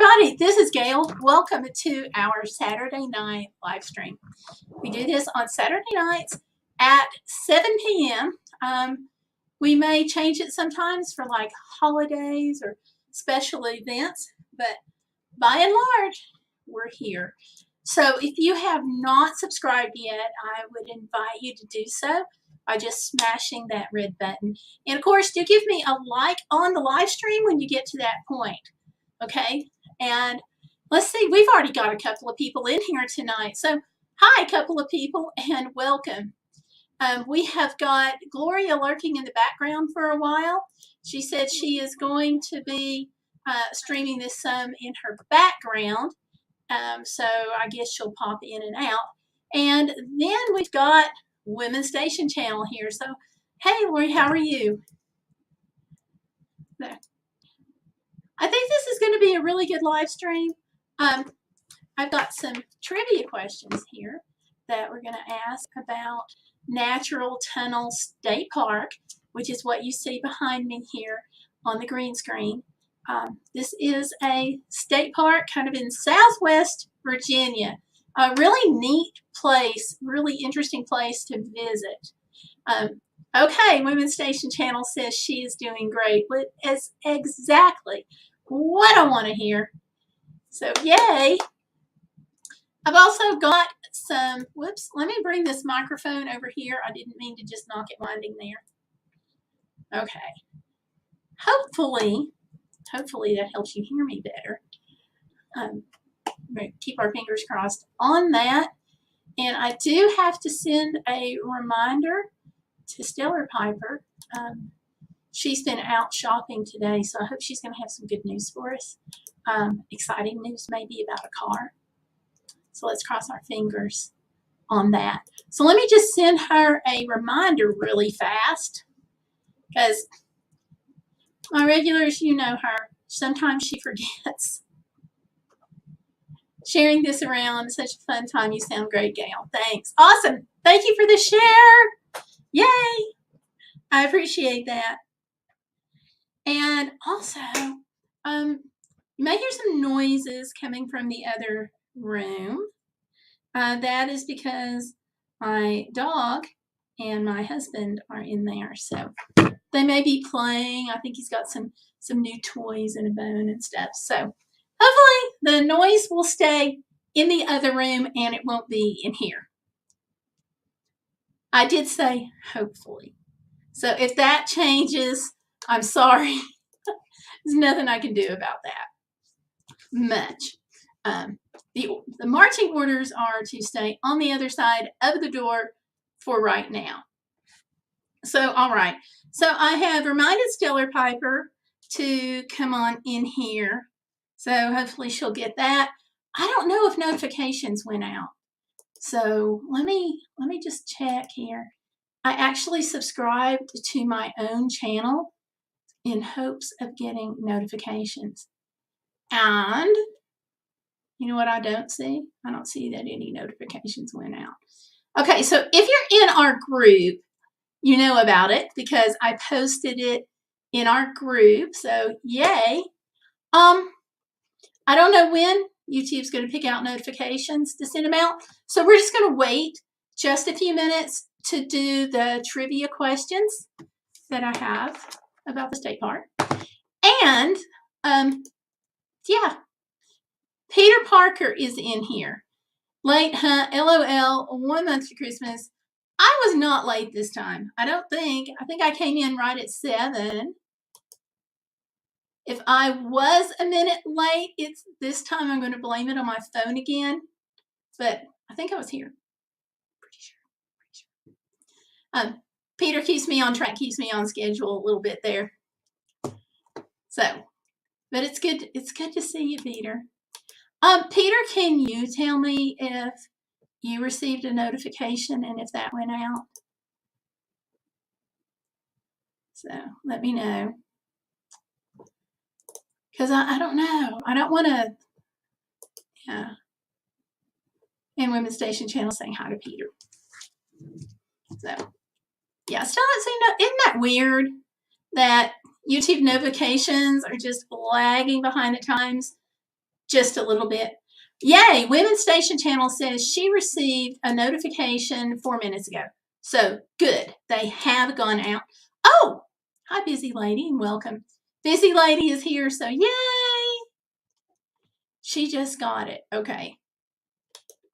everybody, this is Gayle. Welcome to our Saturday night live stream. We do this on Saturday nights at 7 p.m. We may change it sometimes for like holidays or special events, but by and large, we're here. So if you have not subscribed yet, I would invite you to do so by just smashing that red button. And of course, do give me a like on the live stream when you get to that point. Okay, and let's see, we've already got a couple of people in here tonight. So hi, couple of people, and welcome. We have got Gloria lurking in the background for a while. She said she is going to be streaming this some in her background. So I guess she'll pop in and out. And then we've got Women's Station channel here. So hey, Lori, how are you? There. I think this is going to be a really good live stream. I've got some trivia questions here that we're going to ask about Natural Tunnel State Park, which is what you see behind me here on the green screen. This is a state park kind of in Southwest Virginia. A really neat place, really interesting place to visit. Okay, Women's Station channel says she is doing great, but it's exactly what I want to hear. So yay. I've also got some, whoops, let me bring this microphone over here. I didn't mean to just knock it winding there. Okay. Hopefully that helps you hear me better. Keep our fingers crossed on that. And I do have to send a reminder to Stellar Piper. She's been out shopping today, so I hope she's going to have some good news for us. Exciting news maybe about a car. So let's cross our fingers on that. So let me just send her a reminder really fast, because my regulars, you know her. Sometimes she forgets. Sharing this around, such a fun time. You sound great, Gayle. Thanks. Awesome. Thank you for the share. Yay. I appreciate that. And also, you may hear some noises coming from the other room. That is because my dog and my husband are in there. So they may be playing. I think he's got some new toys and a bone and stuff. So hopefully the noise will stay in the other room and it won't be in here. I did say hopefully. So if that changes, I'm sorry. There's nothing I can do about that. Much. The marching orders are to stay on the other side of the door for right now. So, all right. So I have reminded Stellar Piper to come on in here. So hopefully she'll get that. I don't know if notifications went out. So let me just check here. I actually subscribed to my own channel in hopes of getting notifications. And you know what I don't see? I don't see that any notifications went out. Okay, so if you're in our group, you know about it because I posted it in our group. So yay. I don't know when YouTube's going to pick out notifications to send them out. So we're just going to wait just a few minutes to do the trivia questions that I have about the state park. And yeah, Peter Parker is in here. Late, huh? LOL, 1 month to Christmas. I was not late this time. I don't think. I think I came in right at 7. If I was a minute late, it's this time I'm going to blame it on my phone again. But I think I was here. Pretty sure. Peter keeps me on track, keeps me on schedule a little bit there. So, but it's good. It's good to see you, Peter. Peter, can you tell me if you received a notification and if that went out? So let me know. Because I don't know. I don't want to, yeah. And Women's Station channel saying hi to Peter. So, yeah, still not seeing that. Isn't that weird that YouTube notifications are just lagging behind at times? just a little bit. Yay, Women's Station Channel says she received a notification 4 minutes ago. So good, they have gone out. Oh, hi, Busy Lady, and welcome. Busy Lady is here, so yay! She just got it. Okay.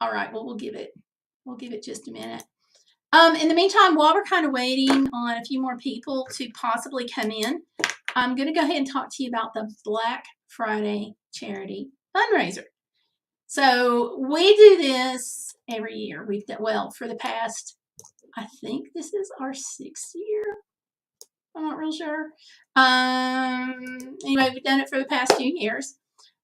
All right, well, we'll give it just a minute. In the meantime, while we're kind of waiting on a few more people to possibly come in, I'm going to go ahead and talk to you about the Black Friday Charity Fundraiser. So we do this every year. We've done, well, for the past, I think this is our 6th year. I'm not real sure. Anyway, we've done it for the past few years.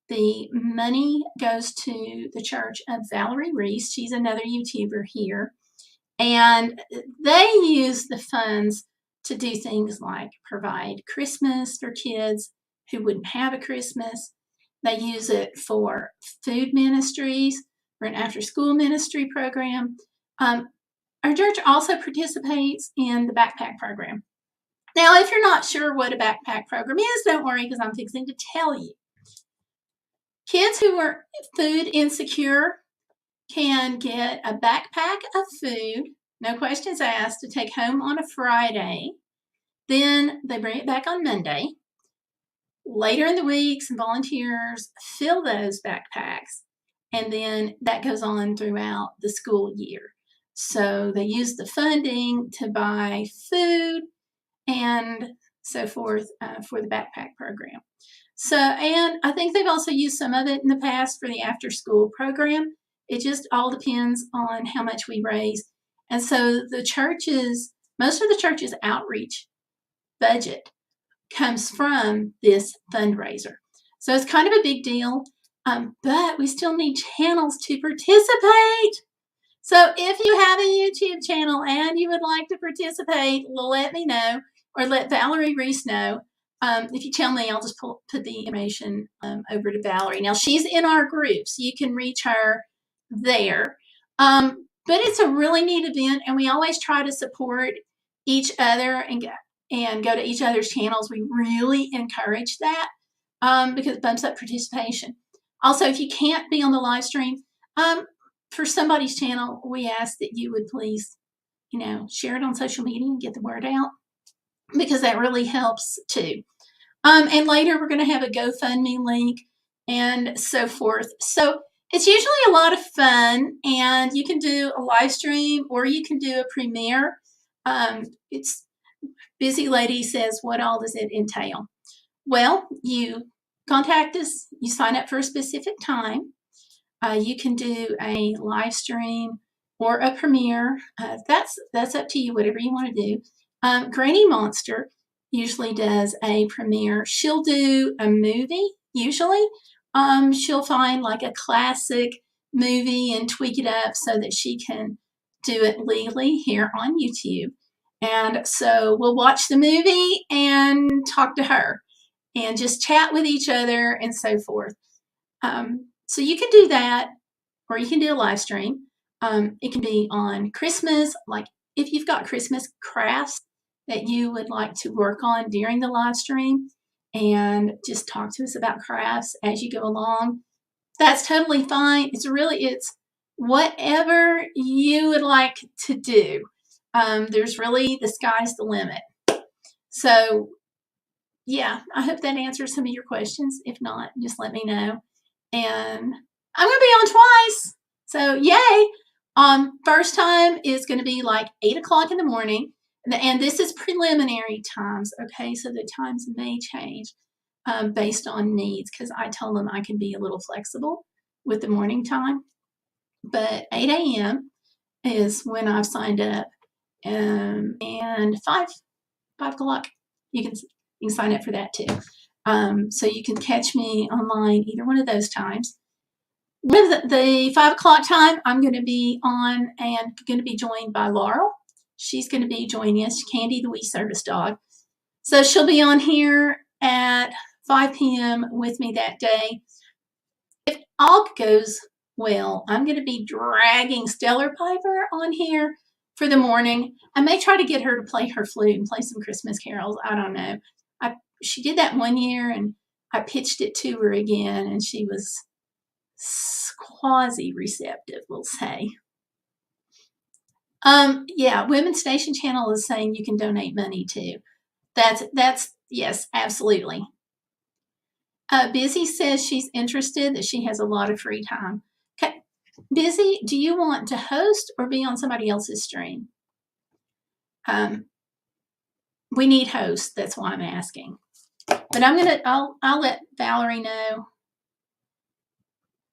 The money goes to the Church of Valerie Reese. She's another YouTuber here. And they use the funds to do things like provide Christmas for kids who wouldn't have a Christmas. They use it for food ministries, for an after-school ministry program. Our church also participates in the backpack program. Now, if you're not sure what a backpack program is, don't worry, because I'm fixing to tell you. Kids who are food insecure can get a backpack of food, no questions asked, to take home on a Friday. Then they bring it back on Monday. Later in the week, some volunteers fill those backpacks, and then that goes on throughout the school year. So they use the funding to buy food and so forth for the backpack program. So, and I think they've also used some of it in the past for the after-school program. It just all depends on how much we raise. And so the churches, most of the church's outreach budget comes from this fundraiser. So it's kind of a big deal, but we still need channels to participate. So if you have a YouTube channel and you would like to participate, let me know, or let Valerie Reese know. If you tell me, I'll just put the information over to Valerie. Now, she's in our group, so you can reach her there. But it's a really neat event, and we always try to support each other and go to each other's channels. We really encourage that because it bumps up participation. Also, if you can't be on the live stream, for somebody's channel, we ask that you would please, share it on social media and get the word out, because that really helps too. And later we're going to have a GoFundMe link and so forth. So it's usually a lot of fun, and you can do a live stream or you can do a premiere. It's Busy Lady says, what all does it entail? Well, you contact us, you sign up for a specific time. You can do a live stream or a premiere. That's up to you, whatever you want to do. Granny Monster usually does a premiere. She'll do a movie, usually. She'll find like a classic movie and tweak it up so that she can do it legally here on YouTube. And so we'll watch the movie and talk to her and just chat with each other and so forth. So you can do that, or you can do a live stream. It can be on Christmas, like if you've got Christmas crafts that you would like to work on during the live stream and just talk to us about crafts as you go along. That's totally fine. It's whatever you would like to do. There's really, the sky's the limit. So yeah, I hope that answers some of your questions. If not, just let me know. And I'm going to be on twice. So yay. First time is going to be like 8 o'clock in the morning. And this is preliminary times. Okay. So the times may change based on needs, because I told them I can be a little flexible with the morning time. But 8 a.m. is when I've signed up. And 5 o'clock, you can sign up for that too. So you can catch me online either one of those times. With the 5 o'clock time, I'm going to be on and going to be joined by Laurel. She's going to be joining us, Candy the Wee Service Dog. So she'll be on here at 5 p.m. with me that day. If all goes well, I'm going to be dragging Stellar Piper on here for the morning. I may try to get her to play her flute and play some Christmas carols. I don't know. She did that one year, and I pitched it to her again, and she was quasi-receptive, we'll say. Yeah, Women's Station Channel is saying you can donate money too. That's yes, absolutely. Busy says she's interested, that she has a lot of free time. Okay, Busy, do you want to host or be on somebody else's stream? We need hosts. That's why I'm asking. But I'll let Valerie know.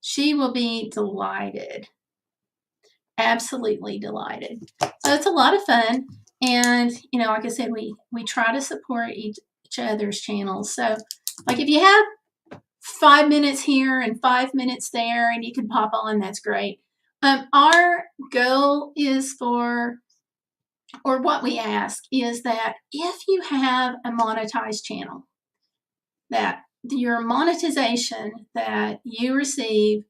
She will be delighted. Absolutely delighted. So it's a lot of fun. And, like I said, we try to support each other's channels. So, like, if you have 5 minutes here and 5 minutes there and you can pop on, that's great. Our goal is or what we ask is that if you have a monetized channel, that your monetization that you receive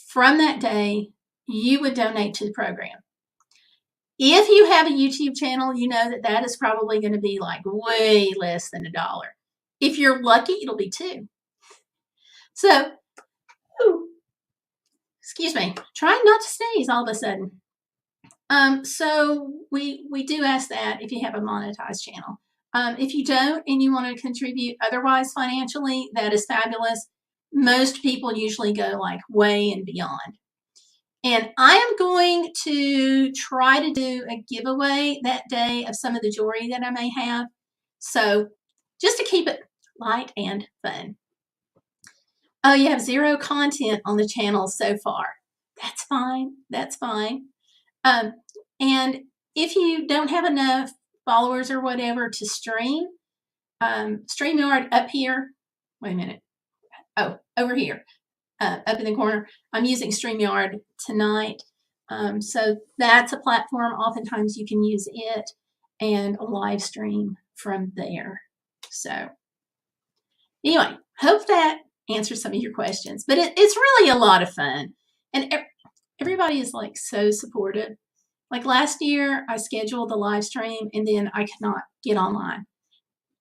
from that day, you would donate to the program. If you have a YouTube channel, you know that is probably going to be like way less than $1. If you're lucky, it'll be $2. So, excuse me, trying not to sneeze all of a sudden. So we do ask that if you have a monetized channel. If you don't and you want to contribute otherwise financially, that is fabulous. Most people usually go like way and beyond. And I am going to try to do a giveaway that day of some of the jewelry that I may have. So just to keep it light and fun. Oh, you have 0 content on the channel so far. That's fine. That's fine. And if you don't have enough followers or whatever to stream, StreamYard up here. Wait a minute. Oh, over here, up in the corner. I'm using StreamYard tonight. So that's a platform. Oftentimes you can use it and live stream from there. So anyway, hope that answers some of your questions. But it's really a lot of fun. And everybody is like so supportive. Like last year, I scheduled the live stream and then I could not get online.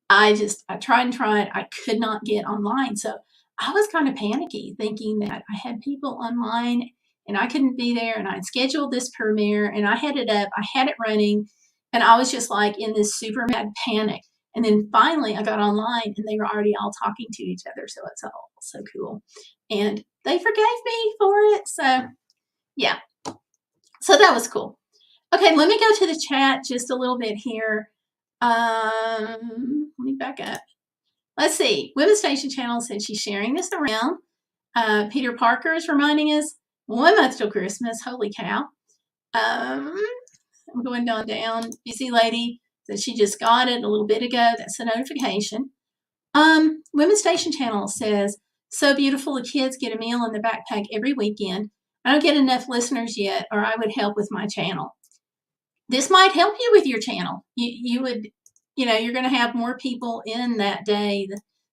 I tried and tried. I could not get online. So I was kind of panicky thinking that I had people online and I couldn't be there, and I'd scheduled this premiere and I had it up, I had it running, and I was just like in this super mad panic. And then finally I got online and they were already all talking to each other. So it's all so cool. And they forgave me for it. So yeah. So that was cool. Okay, let me go to the chat just a little bit here. Let me back up. Let's see. Women's Station Channel said she's sharing this around. Peter Parker is reminding us 1 month till Christmas. Holy cow. I'm going down. Busy Lady said she just got it a little bit ago. That's a notification. Women's Station Channel says, so beautiful, the kids get a meal in their backpack every weekend. I don't get enough listeners yet, or I would help with my channel. This might help you with your channel. You would, you're going to have more people in that day.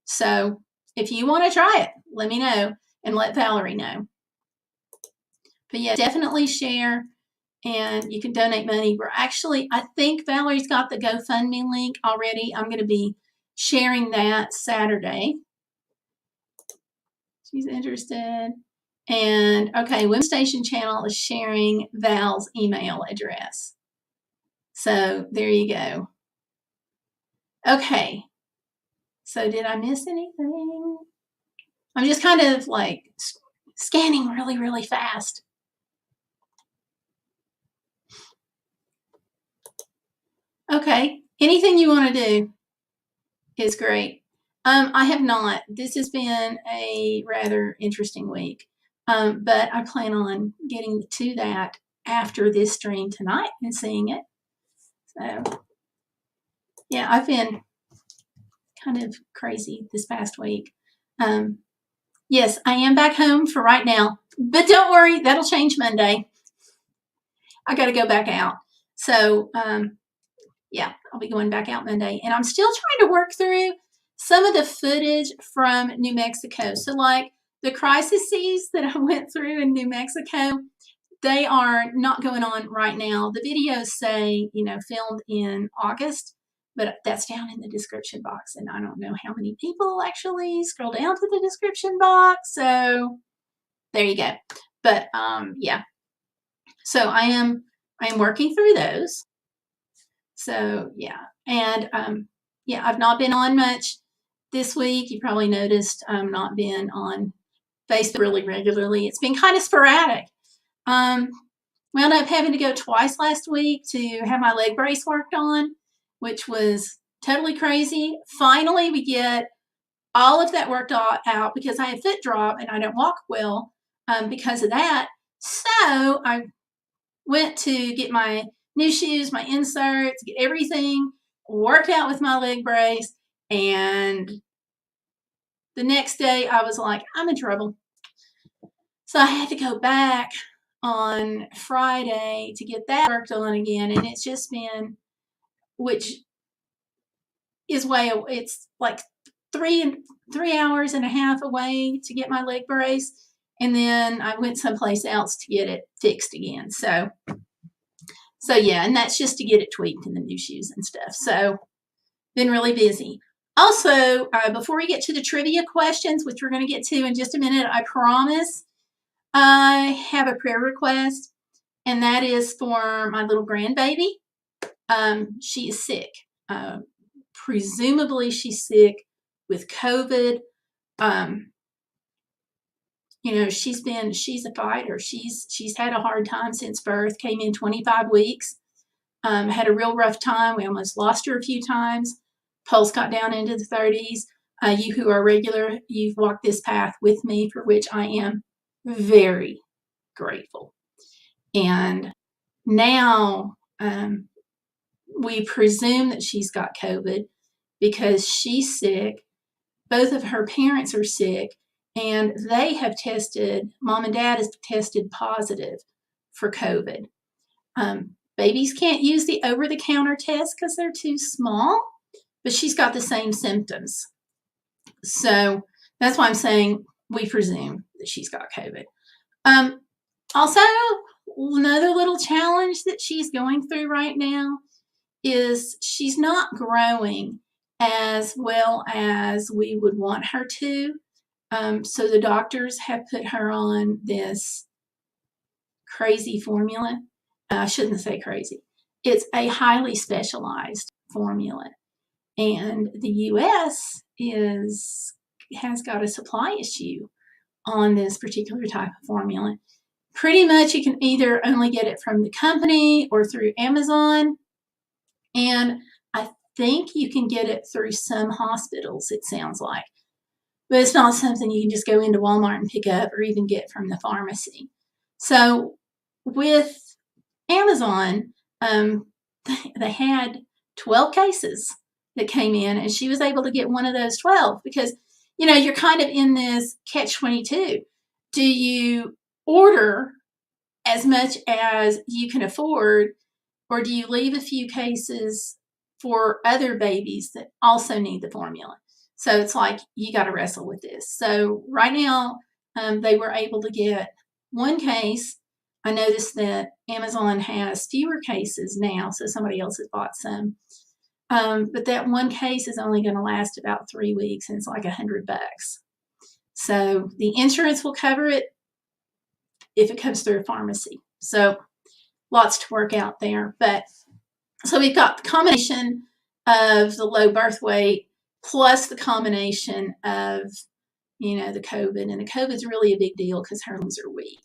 So if you want to try it, let me know and let Valerie know. But yeah, definitely share, and you can donate money. I think Valerie's got the GoFundMe link already. I'm going to be sharing that Saturday. She's interested. And okay, Women's Station Channel is sharing Val's email address. So there you go. Okay. So did I miss anything? I'm just kind of like scanning really, really fast. Okay. Anything you want to do is great. I have not. This has been a rather interesting week. But I plan on getting to that after this stream tonight and seeing it. So yeah, I've been kind of crazy this past week. Yes, I am back home for right now, but don't worry, that'll change Monday. I got to go back out. So yeah, I'll be going back out Monday, and I'm still trying to work through some of the footage from New Mexico. So like the crises that I went through in New Mexico, they are not going on right now. The videos say, filmed in August, but that's down in the description box, and I don't know how many people actually scroll down to the description box. So there you go. But yeah, so I am working through those. So yeah, and yeah, I've not been on much this week. You probably noticed I'm not been on Facebook really regularly. It's been kind of sporadic. Wound up having to go twice last week to have my leg brace worked on, which was totally crazy. Finally, we get all of that worked out because I have foot drop and I don't walk well because of that. So I went to get my new shoes, my inserts, get everything worked out with my leg brace. And the next day I was like, I'm in trouble. So I had to go back on Friday to get that worked on again. And it's just been, which is it's like 3.5 hours away to get my leg brace. And then I went someplace else to get it fixed again. So yeah, and that's just to get it tweaked in the new shoes and stuff. So been really busy. Also, before we get to the trivia questions, which we're going to get to in just a minute, I promise I have a prayer request, and that is for my little grandbaby. She is sick. Presumably she's sick with COVID. You know, she's a fighter. She's had a hard time since birth, came in 25 weeks, had a real rough time. We almost lost her a few times. Pulse got down into the 30s. You who are regular, you've walked this path with me, for which I am very grateful. And now we presume that she's got COVID because she's sick. Both of her parents are sick, and they have tested, mom and dad has tested positive for COVID. Babies can't use the over-the-counter test because they're too small, but she's got the same symptoms. So that's why I'm saying we presume that she's got COVID. Also, another little challenge that she's going through right now is she's not growing as well as we would want her to. So the doctors have put her on this crazy formula. I shouldn't say crazy. It's a highly specialized formula. And the U.S. has got a supply issue on this particular type of formula. Pretty much you can either only get it from the company or through Amazon. And I think you can get it through some hospitals, it sounds like. But it's not something you can just go into Walmart and pick up or even get from the pharmacy. So with Amazon, they had 12 cases that came in, and she was able to get one of those 12 because, you know, you're kind of in this catch-22. Do you order as much as you can afford, or do you leave a few cases for other babies that also need the formula? So it's like you got to wrestle with this. So right now, they were able to get one case. I noticed that Amazon has fewer cases now, so somebody else has bought some. But that one case is only going to last about 3 weeks, and it's like $100. So the insurance will cover it if it comes through a pharmacy. So lots to work out there. But so we've got the combination of the low birth weight plus the combination of, you know, the COVID. And the COVID is really a big deal because her lungs are weak.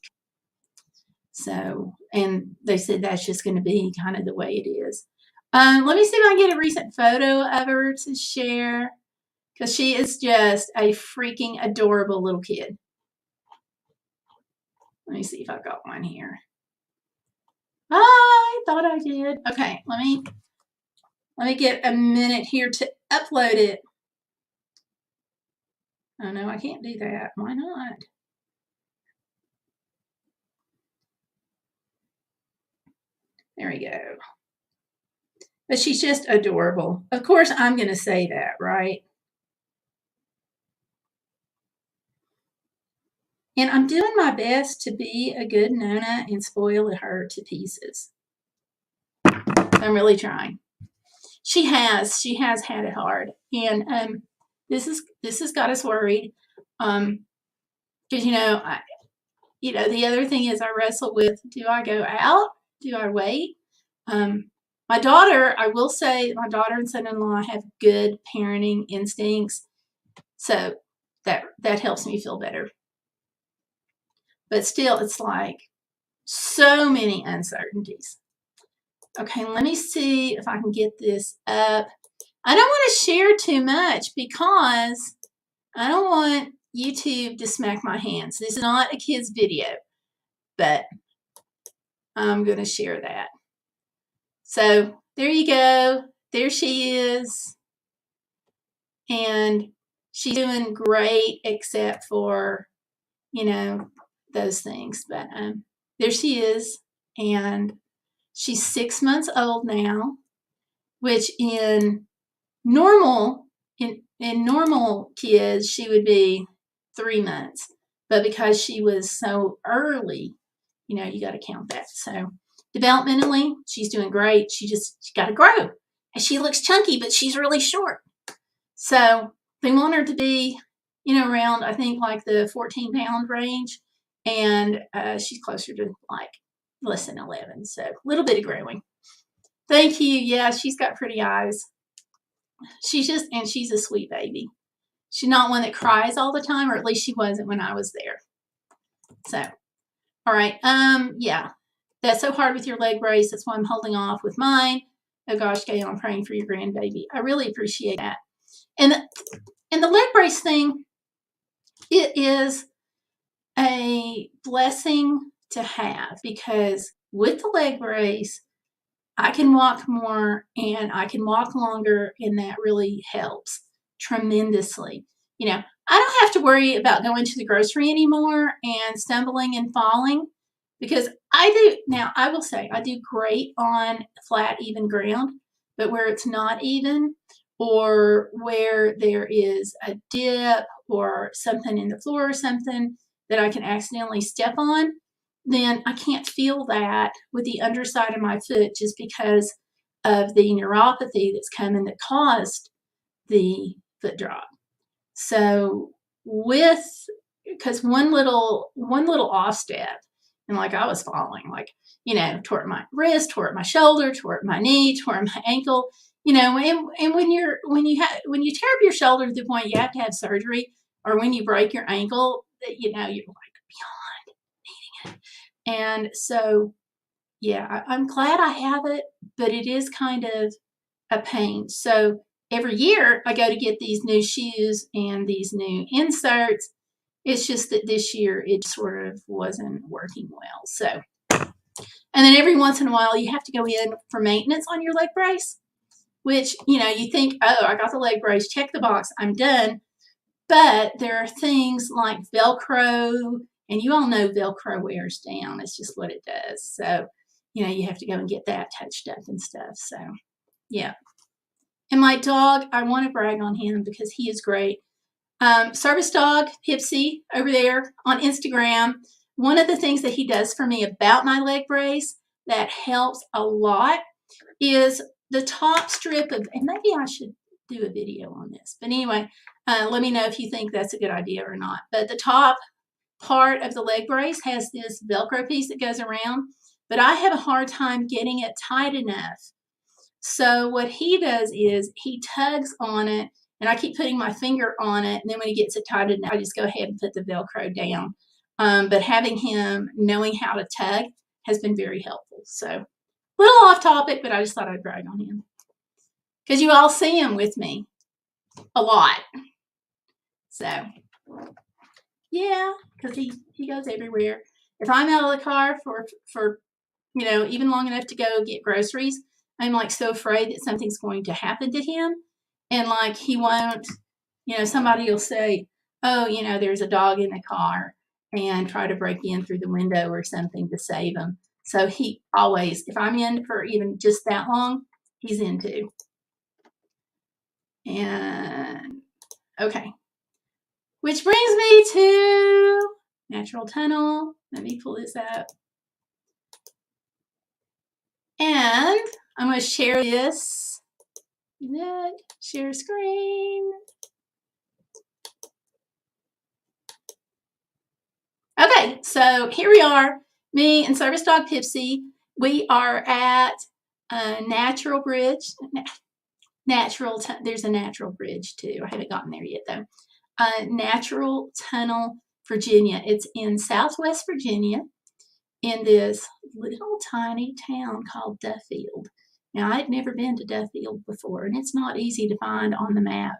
So, and they said that's just going to be kind of the way it is. Let me see if I can get a recent photo of her to share, because she is just a freaking adorable little kid. Let me see if I've got one here. I thought I did. Okay, let me get a minute here to upload it. Oh no, I can't do that. Why not? There we go. But she's just adorable. Of course, I'm going to say that, right? And I'm doing my best to be a good Nona and spoil her to pieces. I'm really trying. She has had it hard, and this has got us worried. Because you know, the other thing is I wrestle with, do I go out? Do I wait? My daughter, I will say, my daughter and son-in-law have good parenting instincts, so that helps me feel better. But still, it's like so many uncertainties. Okay, let me see if I can get this up. I don't want to share too much because I don't want YouTube to smack my hands. This is not a kid's video, but I'm going to share that. So there you go. There she is. And she's doing great except for, those things. But there she is. And she's 6 months old now, which in normal kids, she would be 3 months. But because she was so early, you got to count that. So developmentally, she's doing great. She got to grow. And she looks chunky, but she's really short. So they want her to be, around, I think, like the 14-pound range. And she's closer to like less than 11. So a little bit of growing. Thank you. Yeah, she's got pretty eyes. She's a sweet baby. She's not one that cries all the time, or at least she wasn't when I was there. So, all right. Yeah, that's so hard with your leg brace. That's why I'm holding off with mine. Oh gosh, Gayle, I'm praying for your grandbaby. I really appreciate that. And the leg brace thing, it is a blessing to have, because with the leg brace, I can walk more and I can walk longer, and that really helps tremendously. I don't have to worry about going to the grocery anymore and stumbling and falling, because I will say I do great on flat, even ground, but where it's not even, or where there is a dip or something in the floor or something that I can accidentally step on, then I can't feel that with the underside of my foot, just because of the neuropathy that's coming that caused the foot drop. So because one little off step, and like I was falling, like, tore my wrist, tore my shoulder, tore my knee, tore my ankle, and when you tear up your shoulder to the point you have to have surgery, or when you break your ankle, you're like beyond needing it. And so, yeah, I'm glad I have it, but it is kind of a pain. So every year I go to get these new shoes and these new inserts. It's just that this year it sort of wasn't working well. So, and then every once in a while you have to go in for maintenance on your leg brace, which, you think, oh, I got the leg brace, check the box, I'm done. But there are things like Velcro, and you all know Velcro wears down. It's just what it does. So, you have to go and get that touched up and stuff. So, yeah. And my dog, I want to brag on him because he is great. Service dog, Pipsy, over there on Instagram. One of the things that he does for me about my leg brace that helps a lot is the top strip of, and maybe I should do a video on this. But anyway, let me know if you think that's a good idea or not. But the top part of the leg brace has this Velcro piece that goes around, but I have a hard time getting it tight enough. So what he does is he tugs on it, and I keep putting my finger on it, and then when he gets it tight enough, I just go ahead and put the Velcro down. But having him knowing how to tug has been very helpful. So a little off topic, but I just thought I'd brag on him, because you all see him with me a lot. So, yeah, because he goes everywhere. If I'm out of the car for even long enough to go get groceries, I'm like so afraid that something's going to happen to him, and like he won't, somebody will say, oh, there's a dog in the car, and try to break in through the window or something to save him. So he always, if I'm in for even just that long, he's in too. And okay, which brings me to natural tunnel. Let me pull this up. And I'm going to share this. Share screen. Okay. Okay, so here we are, me and Service Dog Pipsy. We are at Natural Bridge. There's a natural bridge too. I haven't gotten there yet though. Natural Tunnel, Virginia. It's in Southwest Virginia in this little tiny town called Duffield. Now, I'd never been to Duffield before, and it's not easy to find on the map,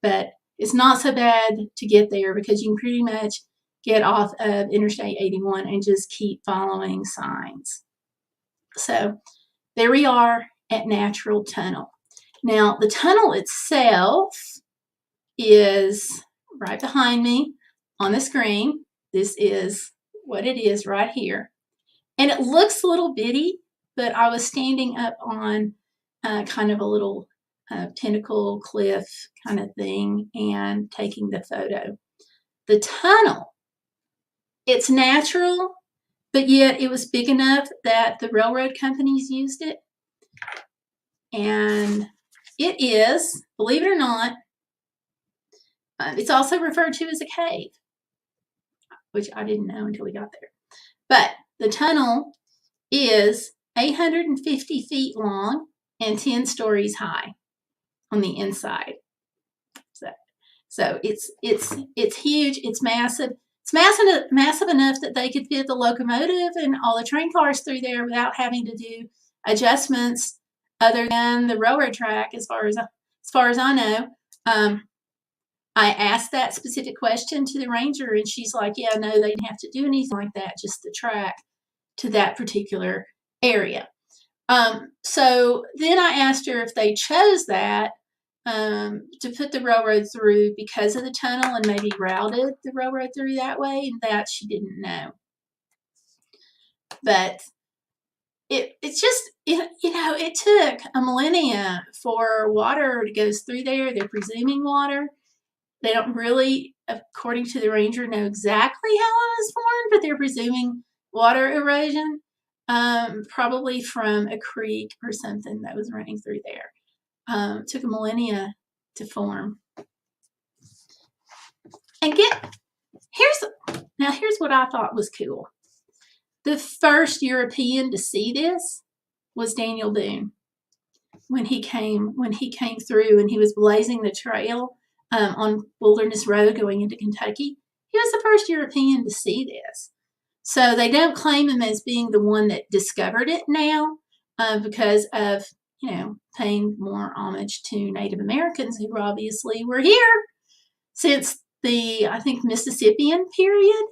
but it's not so bad to get there because you can pretty much get off of Interstate 81 and just keep following signs. So there we are at Natural Tunnel. Now, the tunnel itself is right behind me on the screen. This is what it is right here. And it looks a little bitty, but I was standing up on kind of a little pinnacle cliff kind of thing and taking the photo. The tunnel, it's natural, but yet it was big enough that the railroad companies used it. And it is, believe it or not, it's also referred to as a cave, which I didn't know until we got there. But the tunnel is 850 feet long and 10 stories high on the inside. So it's huge. It's massive. It's massive enough that they could fit the locomotive and all the train cars through there without having to do adjustments other than the railroad track, as far as I know. I asked that specific question to the ranger, and she's like, "Yeah, no, they didn't have to do anything like that. Just the track to that particular area." So then I asked her if they chose that to put the railroad through because of the tunnel and maybe routed the railroad through that way, and that she didn't know. But it's just, it took a millennia for water to go through there. They're presuming water. They don't really, according to the ranger, know exactly how it was formed, but they're presuming water erosion, probably from a creek or something that was running through there. It took a millennia to form. And here's what I thought was cool. The first European to see this was Daniel Boone. When he came through and he was blazing the trail on Wilderness Road going into Kentucky, he was the first European to see this. So they don't claim him as being the one that discovered it now because of, paying more homage to Native Americans who obviously were here since the, I think, Mississippian period.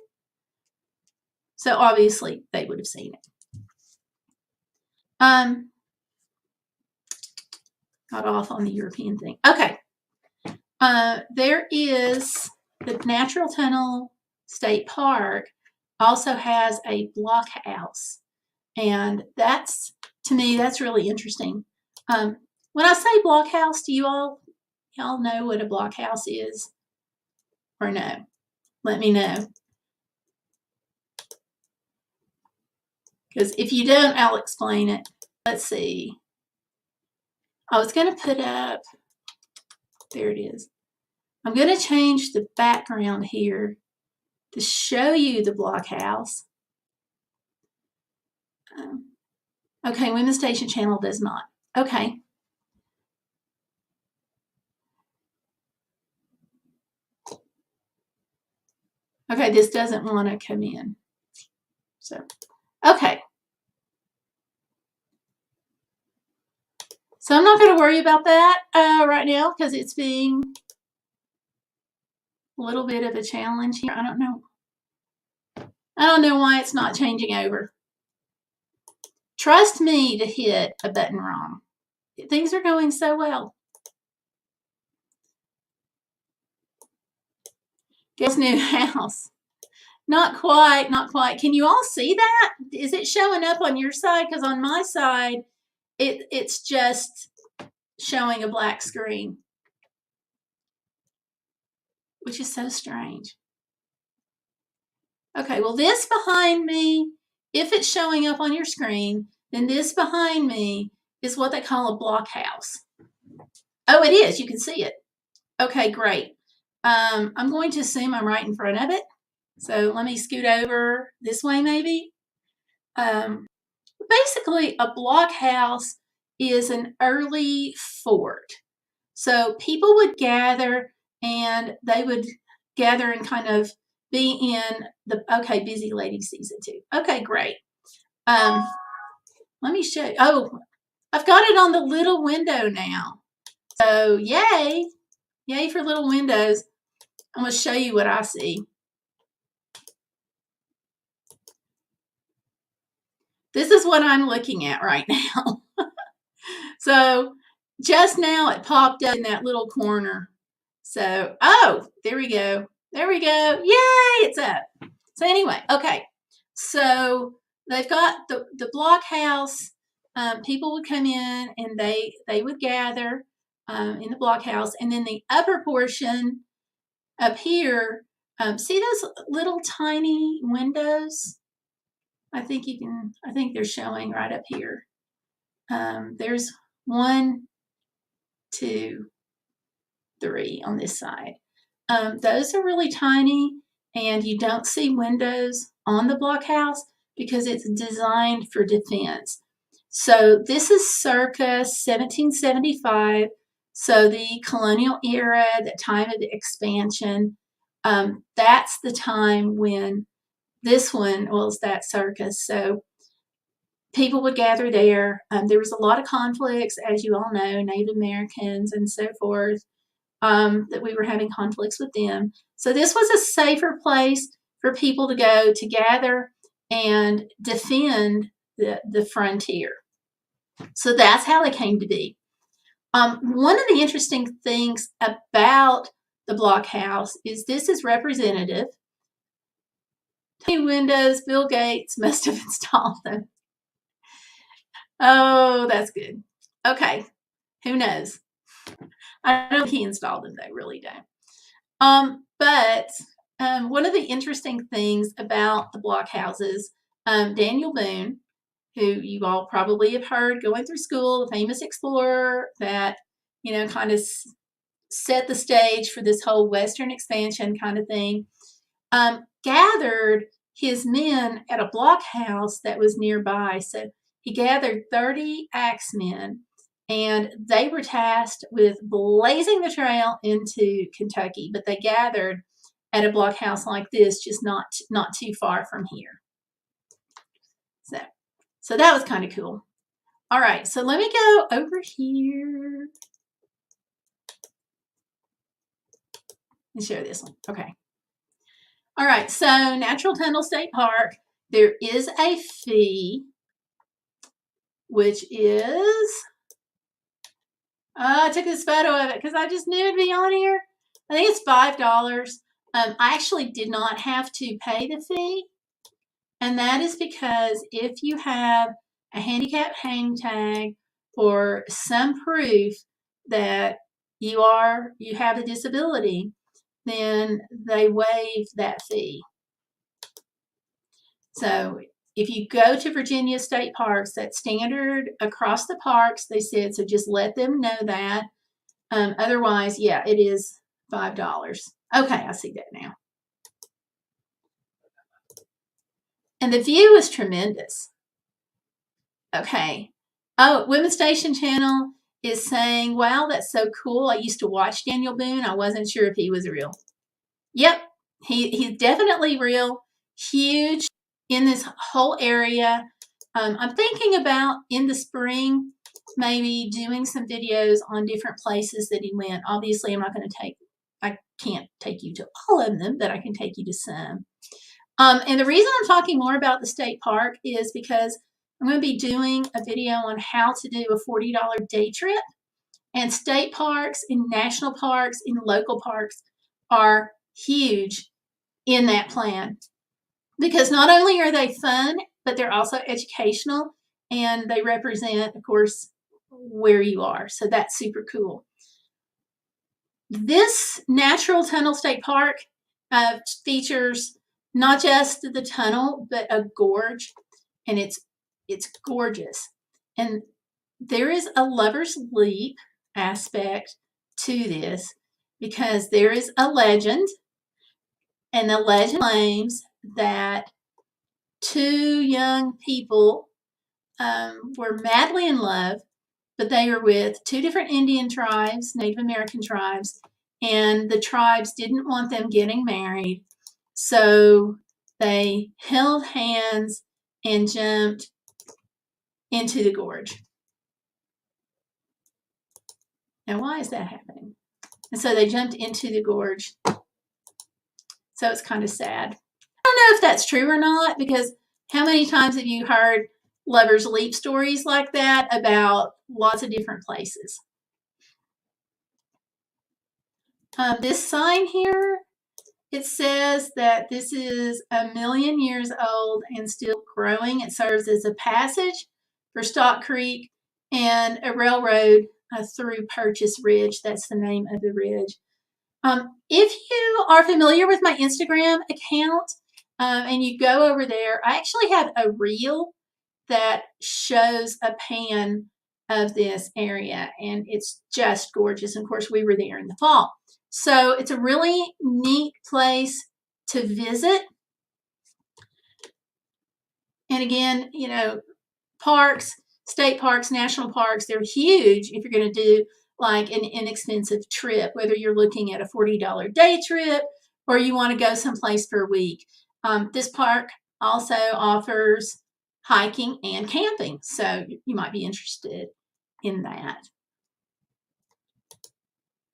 So obviously they would have seen it. Got off on the European thing. Okay. There is the Natural Tunnel State Park also has a blockhouse. And to me, that's really interesting. When I say blockhouse, do y'all know what a blockhouse is? Or no? Let me know. Because if you don't, I'll explain it. Let's see. I was going to put up, there it is. I'm going to change the background here to show you the blockhouse. Okay, Women's Station channel does not. Okay. Okay, this doesn't want to come in. So, okay. So I'm not going to worry about that right now because it's being a little bit of a challenge here. I don't know why it's not changing over. Trust me to hit a button wrong. Things are going so well. Gayle's new house. Not quite, not quite. Can you all see that? Is it showing up on your side? Because on my side, it's just showing a black screen, which is so strange. Okay, well, this behind me, if it's showing up on your screen, then this behind me is what they call a blockhouse. Oh, it is. You can see it. Okay, great. I'm going to assume I'm right in front of it. So let me scoot over this way maybe. Basically, a blockhouse is an early fort. So people would gather and they would gather and kind of be in the, okay, busy lady sees it too. Okay, great. Let me show you. Oh, I've got it on the little window now. So yay. Yay for little windows. I'm going to show you what I see. This is what I'm looking at right now. So just now it popped up in that little corner. So, oh, there we go. There we go. Yay, it's up. So anyway, okay. So they've got the blockhouse. People would come in and they would gather in the blockhouse. And then the upper portion up here, see those little tiny windows? I think they're showing right up here. There's 1, 2, 3 on this side. Those are really tiny, and you don't see windows on the blockhouse because it's designed for defense. So this is circa 1775. So the colonial era, the time of the expansion, that's the time when this one was that circus. So people would gather there. There was a lot of conflicts, as you all know, Native Americans and so forth, that we were having conflicts with them. So this was a safer place for people to go to gather and defend the frontier. So that's how they came to be. One of the interesting things about the blockhouse is this is representative. Tiny windows, Bill Gates must have installed them. Oh, that's good. Okay, who knows? I don't think he installed them, though, really don't. But one of the interesting things about the blockhouses, Daniel Boone, who you all probably have heard going through school, the famous explorer that, kind of set the stage for this whole Western expansion kind of thing, gathered his men at a blockhouse that was nearby. So he gathered 30 axemen, and they were tasked with blazing the trail into Kentucky, but they gathered at a blockhouse like this, just not too far from here. So that was kind of cool. All right, so let me go over here and share this one. Okay. All right, so Natural Tunnel State Park, there is a fee, which is, I took this photo of it because I just knew it'd be on here. I think it's $5. I actually did not have to pay the fee, and that is because if you have a handicap hang tag or some proof that you have a disability, then they waive that fee. So if you go to Virginia State Parks, that's standard across the parks, they said, so just let them know that. Otherwise, yeah, it is $5. Okay, I see that now. And the view is tremendous. Okay. Oh, Women's Station Channel is saying, wow, that's so cool. I used to watch Daniel Boone. I wasn't sure if he was real. Yep, he's definitely real. Huge in this whole area. I'm thinking about in the spring maybe doing some videos on different places that he went. Obviously, I can't take you to all of them, but I can take you to some. And the reason I'm talking more about the state park is because I'm going to be doing a video on how to do a $40 day trip. And state parks and national parks and local parks are huge in that plan, because not only are they fun, but they're also educational, and they represent, of course, where you are. So that's super cool. This Natural Tunnel State Park features not just the tunnel, but a gorge, and it's gorgeous. And there is a lover's leap aspect to this because there is a legend, And the legend claims that two young people were madly in love, but they were with two different Indian tribes, Native American tribes, and the tribes didn't want them getting married. So they held hands and jumped into the gorge. Now, why is that happening? And so they jumped into the gorge. So it's kind of sad. I don't know if that's true or not, because how many times have you heard lovers leap stories like that about lots of different places? This sign here, it says that this is 1,000,000 years old and still growing. It serves as a passage for Stock Creek and a railroad through Purchase Ridge. That's the name of the ridge. If you are familiar with my Instagram account and you go over there, I actually have a reel that shows a pan of this area, and it's just gorgeous. And of course, we were there in the fall. So it's a really neat place to visit. And again, you know, parks, state parks, national parks, they're huge if you're going to do like an inexpensive trip, whether you're looking at a $40 day trip or you want to go someplace for a week. This park also offers hiking and camping, so you might be interested in that.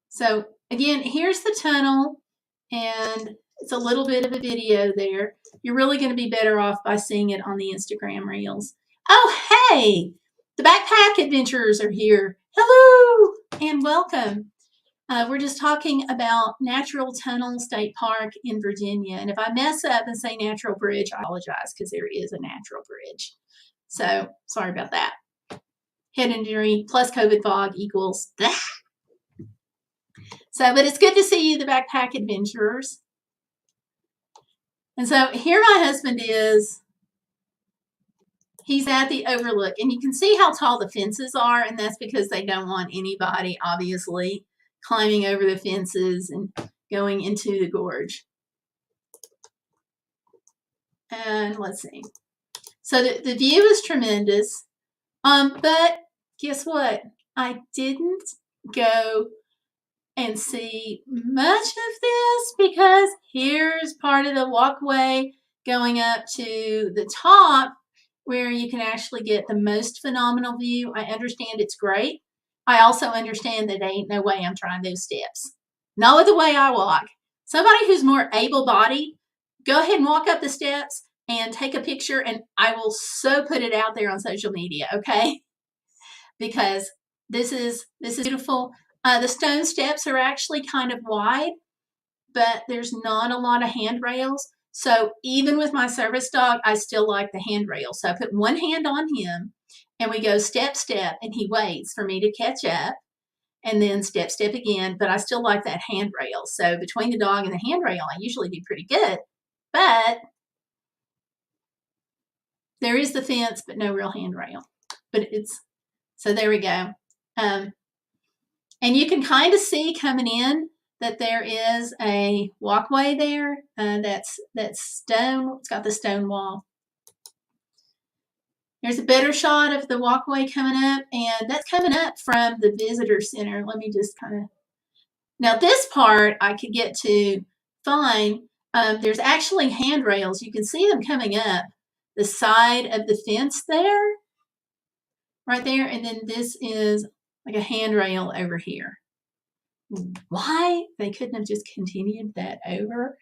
So again, here's the tunnel, and it's a little bit of a video there. You're really going to be better off by seeing it on the Instagram reels. Oh, hey, the backpack adventurers are here. Hello and welcome. We're just talking about Natural Tunnel State Park in Virginia. And if I mess up and say Natural Bridge, I apologize, because there is a natural bridge. So sorry about that. Head injury plus COVID fog equals that. So, but it's good to see you, the backpack adventurers. And so here my husband is. He's at the overlook, and you can see how tall the fences are, and that's because they don't want anybody, obviously, climbing over the fences and going into the gorge. And let's see. So the view is tremendous, but guess what? I didn't go and see much of this because here's part of the walkway going up to the top where you can actually get the most phenomenal view. I understand it's great. I also understand that there ain't no way I'm trying those steps. Not with the way I walk. Somebody who's more able-bodied, go ahead and walk up the steps and take a picture, and I will so put it out there on social media, okay? Because this is beautiful. The stone steps are actually kind of wide, but there's not a lot of handrails. So even with my service dog, I still like the handrail. So I put one hand on him and we go step, step, and he waits for me to catch up and then step, step again. But I still like that handrail. So between the dog and the handrail, I usually do pretty good. But there is the fence, but no real handrail. But so there we go. And you can kind of see coming in that there is a walkway there. That's stone. It's got the stone wall. There's a better shot of the walkway coming up, and that's coming up from the visitor center. Let me just kind of. Now this part I could get to fine. There's actually handrails. You can see them coming up the side of the fence there, right there, and then this is like a handrail over here. Why they couldn't have just continued that over?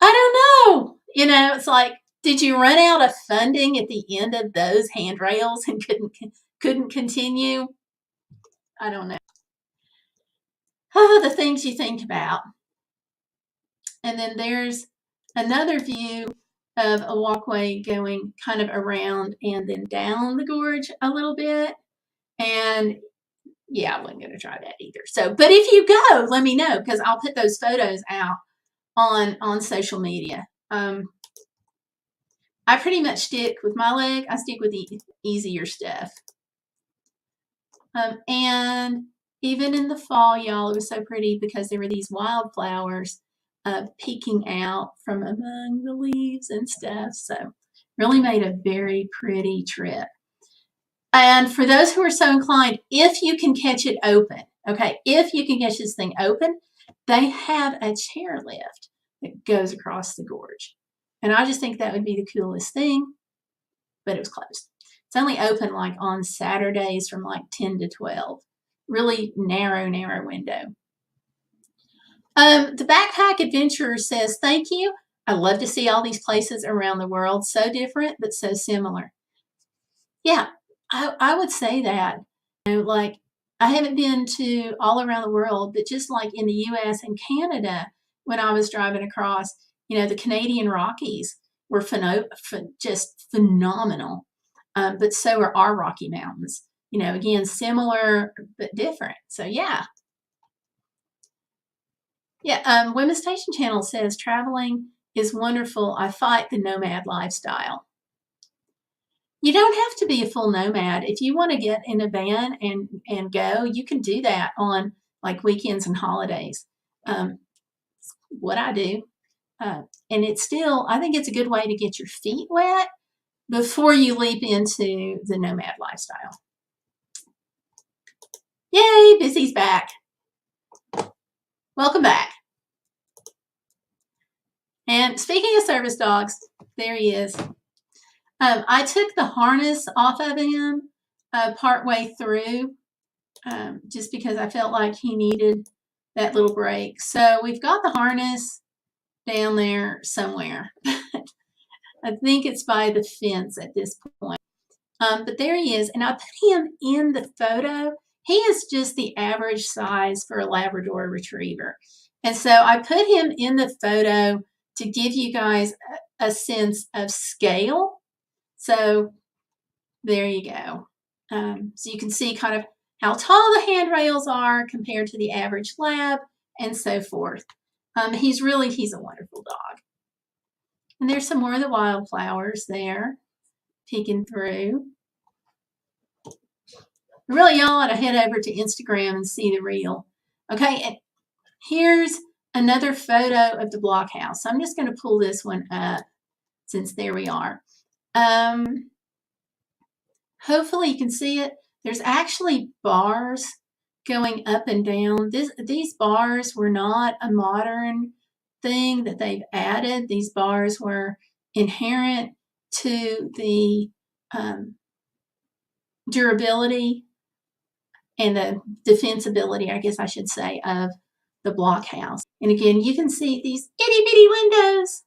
I don't know. You know, it's like, did you run out of funding at the end of those handrails and couldn't continue? I don't know. Oh, the things you think about. And then there's another view of a walkway going kind of around and then down the gorge a little bit. And yeah, I wasn't going to try that either. So, but if you go, let me know, because I'll put those photos out on social media. I pretty much stick with my leg. I stick with the easier stuff. And even in the fall, y'all, it was so pretty because there were these wildflowers peeking out from among the leaves and stuff. So really made a very pretty trip. And for those who are so inclined, if you can catch it open, okay, if you can catch this thing open, they have a chairlift that goes across the gorge. And I just think that would be the coolest thing, but it was closed. It's only open like on Saturdays from like 10 to 12. Really narrow window. The Backpack Adventurer says, thank you. I love to see all these places around the world. So different, but so similar. Yeah, I would say that. You know, like, I haven't been to all around the world, but just like in the US and Canada, when I was driving across, you know, the Canadian Rockies were just phenomenal. But so are our Rocky Mountains. You know, again, similar but different. So yeah. Yeah, Women's Station Channel says traveling is wonderful. I fight the nomad lifestyle. You don't have to be a full nomad. If you want to get in a van and go, you can do that on like weekends and holidays. What I do. And it's still, I think it's a good way to get your feet wet before you leap into the nomad lifestyle. Yay, Busy's back. Welcome back. And speaking of service dogs, there he is. I took the harness off of him partway through just because I felt like he needed that little break. So we've got the harness down there somewhere. I think it's by the fence at this point. But there he is. And I put him in the photo. He is just the average size for a Labrador Retriever. And so I put him in the photo to give you guys a sense of scale. So there you go. So you can see kind of how tall the handrails are compared to the average lab and so forth. He's a wonderful dog. And there's some more of the wildflowers there peeking through. Really, y'all ought to head over to Instagram and see the reel. Okay, and here's another photo of the blockhouse. So I'm just going to pull this one up since there we are. Hopefully you can see it. There's actually bars going up and down. These bars were not a modern thing that they've added. These bars were inherent to the durability and the defensibility, I guess I should say, of the blockhouse. And again, you can see these itty bitty windows.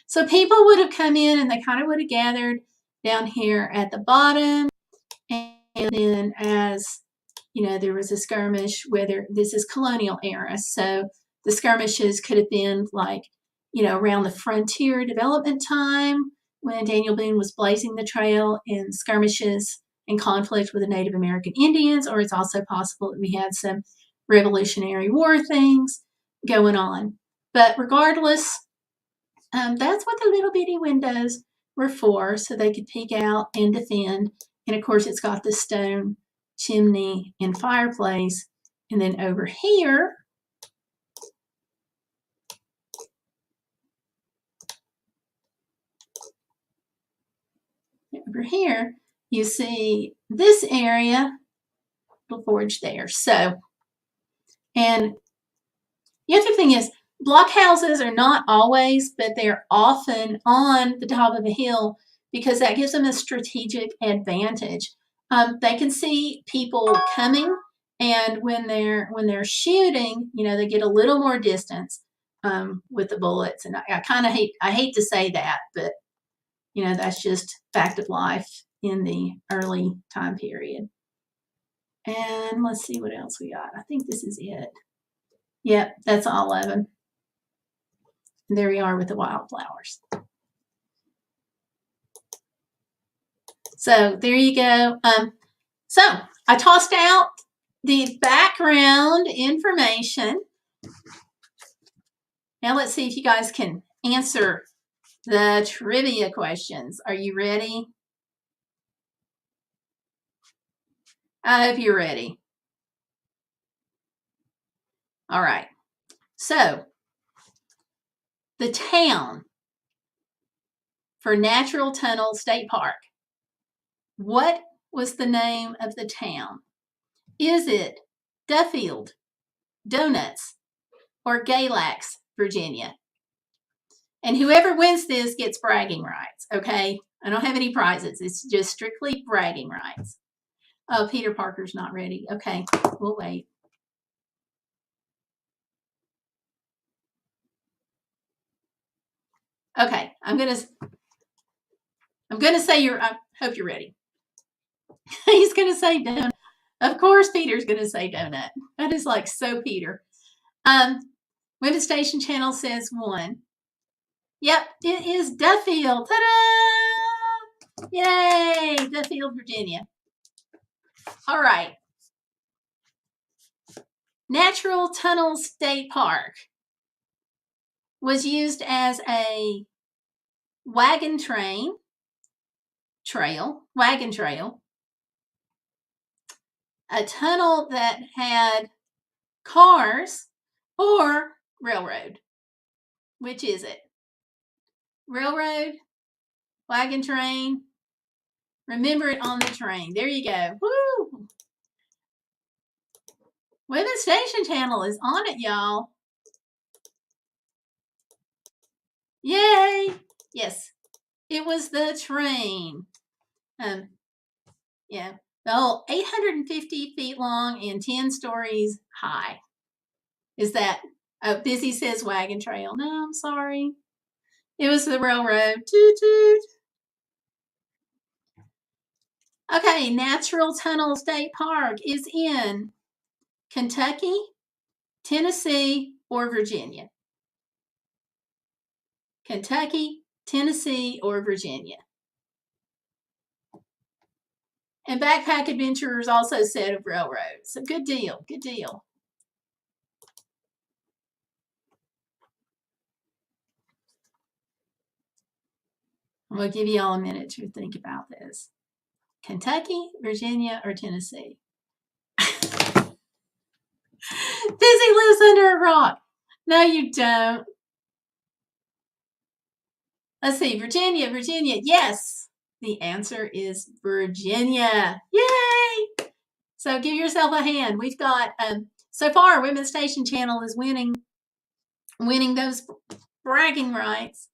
So people would have come in and they kind of would have gathered down here at the bottom. And then as, you know, there was a skirmish, whether this is colonial era. So the skirmishes could have been like, you know, around the frontier development time when Daniel Boone was blazing the trail in skirmishes and conflict with the Native American Indians, or it's also possible that we had some Revolutionary War things going on. But regardless, that's what the little bitty windows were for, so they could peek out and defend. And of course, it's got the stone chimney and fireplace. And then over here, you see this area, little forge there. So, and the other thing is, blockhouses are not always, but they're often on the top of a hill because that gives them a strategic advantage. They can see people coming, and when they're shooting, you know, they get a little more distance with the bullets. And I kind of hate to say that, but you know, that's just fact of life in the early time period. And let's see what else we got. I think this is it. Yep, that's all of them. And there we are with the wildflowers. So there you go. So I tossed out the background information. Now let's see if you guys can answer the trivia questions. Are you ready? I hope you're ready. All right. So the town for Natural Tunnel State Park. What was the name of the town? Is it Duffield, Donuts, or Galax, Virginia? And whoever wins this gets bragging rights, okay? I don't have any prizes. It's just strictly bragging rights. Oh, Peter Parker's not ready. Okay, we'll wait. Okay, I'm gonna say I hope you're ready. He's gonna say donut. Of course, Peter's gonna say donut. That is like so Peter. Women's Station Channel says 1. Yep, it is Duffield. Ta-da! Yay, Duffield, Virginia. All right. Natural Tunnel State Park was used as a wagon trail, a tunnel that had cars, or railroad. Which is it? Railroad, wagon train. Remember it on the train. There you go. Woo! Women's Station Channel is on it, y'all. Yay! Yes, it was the train. Yeah, the whole 850 feet long and 10 stories high. Is that? Oh, Busy says wagon trail. No, I'm sorry. It was the railroad. Toot toot. Okay, Natural Tunnel State Park is in Kentucky, Tennessee, or Virginia. Kentucky, Tennessee, or Virginia. And Backpack Adventurers also said of railroads. So good deal, good deal. I'm going to give you all a minute to think about this. Kentucky, Virginia, or Tennessee? Busy lives under a rock. No, you don't. Let's see. Virginia. Yes. The answer is Virginia. Yay! So give yourself a hand. We've got, so far, Women's Station Channel is winning those bragging rights.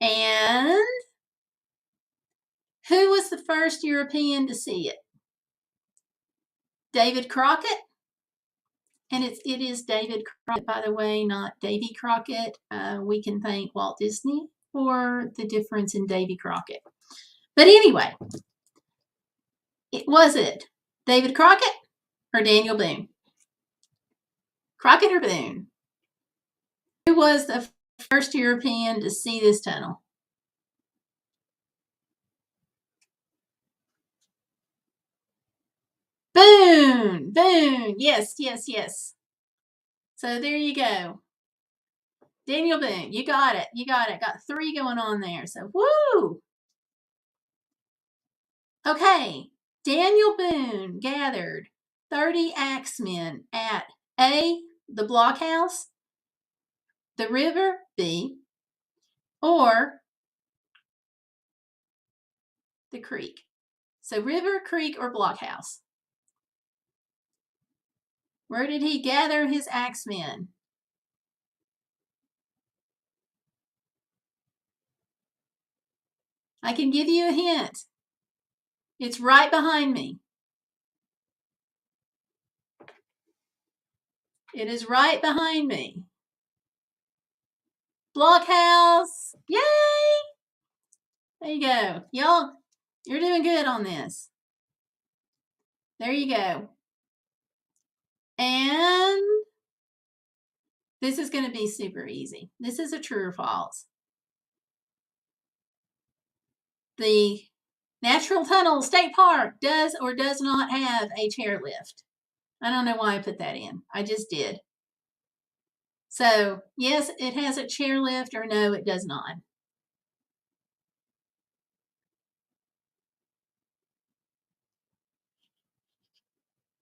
And who was the first European to see it? David Crockett. And it is David Crockett, by the way, not Davy Crockett. We can thank Walt Disney for the difference in Davy Crockett. But anyway, was it David Crockett or Daniel Boone? Crockett or Boone? Who was the first European to see this tunnel? Boone. Yes. So there you go. Daniel Boone, you got it. Got 3 going on there. So woo! Okay. Daniel Boone gathered 30 axemen at A, the blockhouse, the river, B, or the creek. So river, creek, or blockhouse. Where did he gather his axemen? I can give you a hint. It's right behind me. It is right behind me. Blockhouse. Yay! There you go. Y'all, you're doing good on this. There you go. And this is going to be super easy. This is a true or false. The Natural Tunnel State Park does or does not have a chairlift. I don't know why I put that in. I just did. So, yes, it has a chairlift, or no, it does not.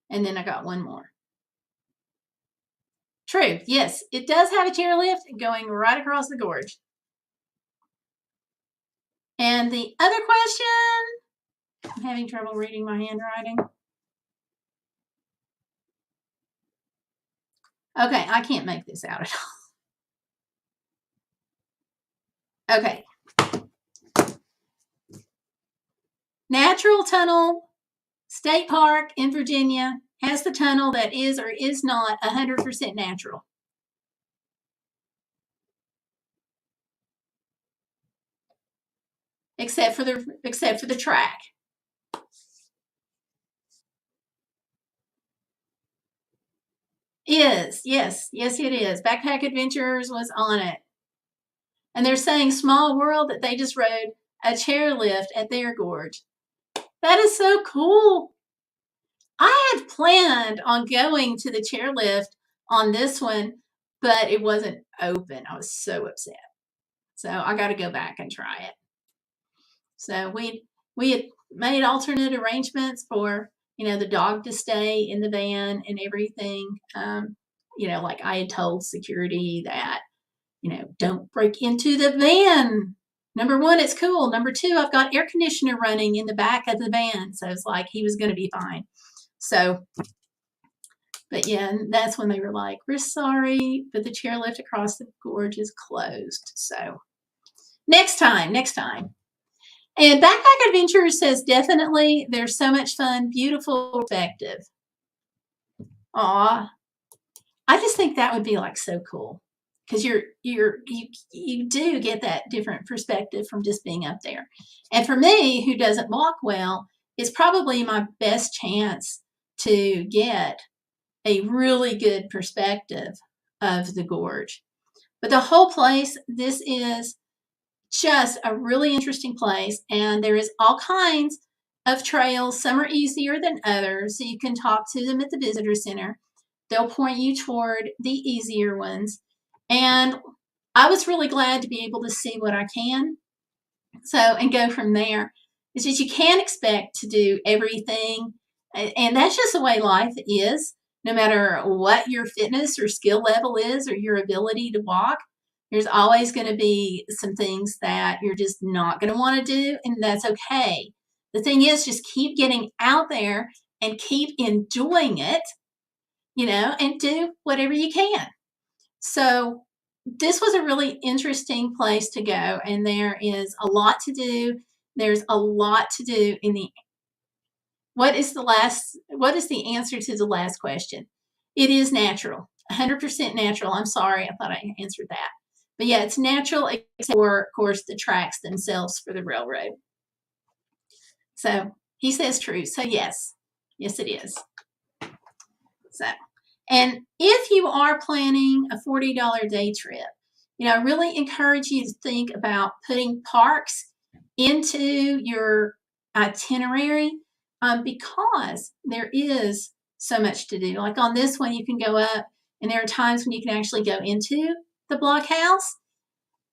And then I got one more. True. Yes, it does have a chairlift going right across the gorge. And the other question, I'm having trouble reading my handwriting. Okay, I can't make this out at all. Okay. Natural Tunnel State Park in Virginia has the tunnel that is or is not 100% natural. Except for the track. Yes, it is. Backpack Adventures was on it. And they're saying Small World that they just rode a chairlift at their gorge. That is so cool. I had planned on going to the chairlift on this one, but it wasn't open. I was so upset. So I got to go back and try it. So we had made alternate arrangements for the dog to stay in the van and everything. Like I had told security that don't break into the van. Number one, it's cool. Number two, I've got air conditioner running in the back of the van, so it's like he was going to be fine. So, but yeah, and that's when they were like, "We're sorry, but the chairlift across the gorge is closed." So next time. And Backpack Adventures says definitely there's so much fun, beautiful perspective. Aw, I just think that would be like so cool because you do get that different perspective from just being up there. And for me, who doesn't walk well, it's probably my best chance to get a really good perspective of the gorge. But the whole place, this is just a really interesting place, and there is all kinds of trails. Some are easier than others, so you can talk to them at the visitor center. They'll point you toward the easier ones. And I was really glad to be able to see what I can. And go from there. It's just you can't expect to do everything. And that's just the way life is. No matter what your fitness or skill level is or your ability to walk, there's always going to be some things that you're just not going to want to do, and that's okay. The thing is, just keep getting out there and keep enjoying it, and do whatever you can. So this was a really interesting place to go, and there is a lot to do. There's a lot to do in the what is the answer to the last question? It is natural. 100% natural. I'm sorry, I thought I answered that. But yeah, it's natural except for, of course, the tracks themselves for the railroad. So he says true. So yes, it is. So, and if you are planning a $40 day trip, I really encourage you to think about putting parks into your itinerary because there is so much to do. Like on this one, you can go up, and there are times when you can actually go into the blockhouse.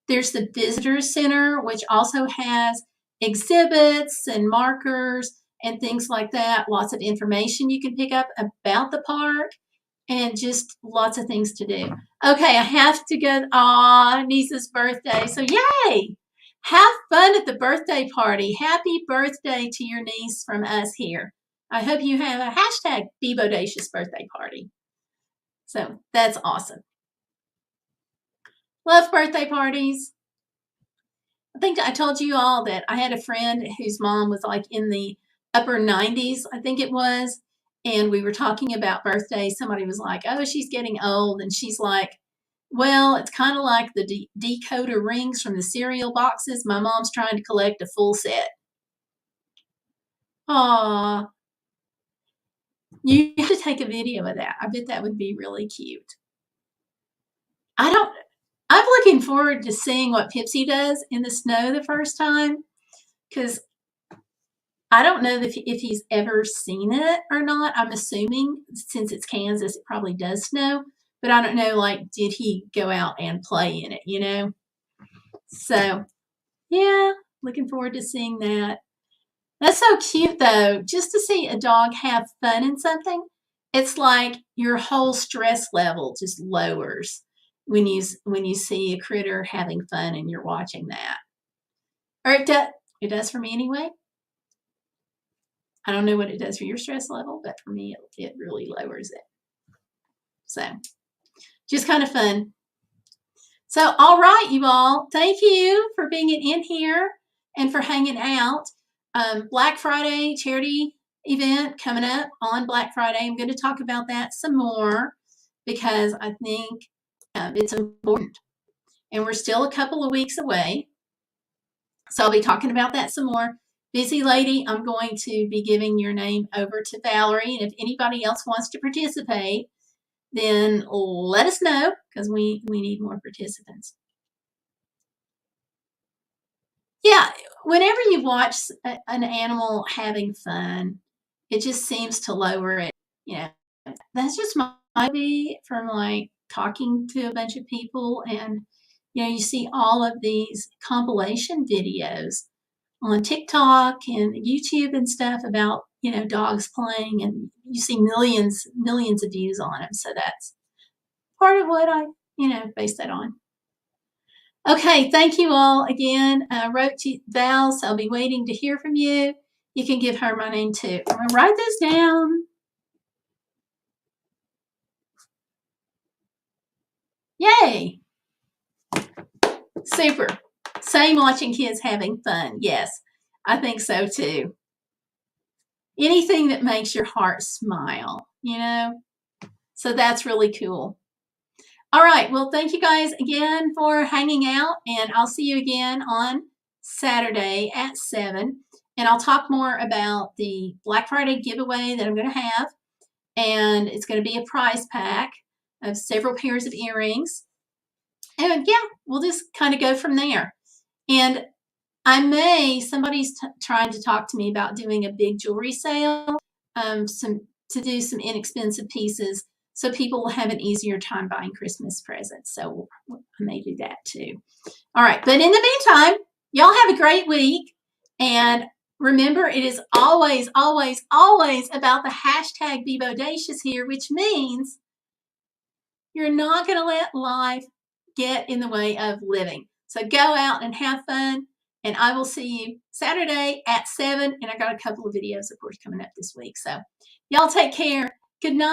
There's the visitor center, which also has exhibits and markers and things like that. Lots of information you can pick up about the park and just lots of things to do. Okay, I have to go. Niece's birthday. So yay! Have fun at the birthday party. Happy birthday to your niece from us here. I hope you have a hashtag Bodacious birthday party. So that's awesome. Love birthday parties. I think I told you all that I had a friend whose mom was like in the upper 90s, I think it was. And we were talking about birthdays. Somebody was like, "Oh, she's getting old." And she's like, "Well, it's kind of like the decoder rings from the cereal boxes. My mom's trying to collect a full set." Aw. You have to take a video of that. I bet that would be really cute. I'm looking forward to seeing what Pipsy does in the snow the first time because I don't know if he's ever seen it or not. I'm assuming since it's Kansas, it probably does snow. But I don't know, like, did he go out and play in it, So, yeah, looking forward to seeing that. That's so cute, though, just to see a dog have fun in something it's like your whole stress level just lowers when you see a critter having fun and you're watching that. Or it does for me anyway. I don't know what it does for your stress level, but for me, it really lowers it. So just kind of fun. So, all right, you all, thank you for being in here and for hanging out. Black Friday charity event coming up on Black Friday. I'm going to talk about that some more because I think it's important. And we're still a couple of weeks away. So I'll be talking about that some more. Busy lady, I'm going to be giving your name over to Valerie. And if anybody else wants to participate, then let us know because we need more participants. Yeah, whenever you watch an animal having fun, it just seems to lower it. You know, that's just my maybe from like talking to a bunch of people, and you see all of these compilation videos on TikTok and YouTube and stuff about dogs playing, and you see millions of views on them. So that's part of what I base that on. Okay, thank you all again. I wrote to Val, so I'll be waiting to hear from you. You can give her my name too. I'm going to write this down. Yay! Super. Same watching kids having fun. Yes, I think so too. Anything that makes your heart smile, So that's really cool. All right. Well, thank you guys again for hanging out, and I'll see you again on Saturday at 7. And I'll talk more about the Black Friday giveaway that I'm going to have. And it's going to be a prize pack of several pairs of earrings. And yeah, we'll just kind of go from there. And somebody's trying to talk to me about doing a big jewelry sale, to do some inexpensive pieces so people will have an easier time buying Christmas presents. So I may do that too. All right. But in the meantime, y'all have a great week. And remember, it is always, always, always about the hashtag Be Bodacious here, which means you're not going to let life get in the way of living. So go out and have fun. And I will see you Saturday at 7. And I got a couple of videos, of course, coming up this week. So y'all take care. Good night.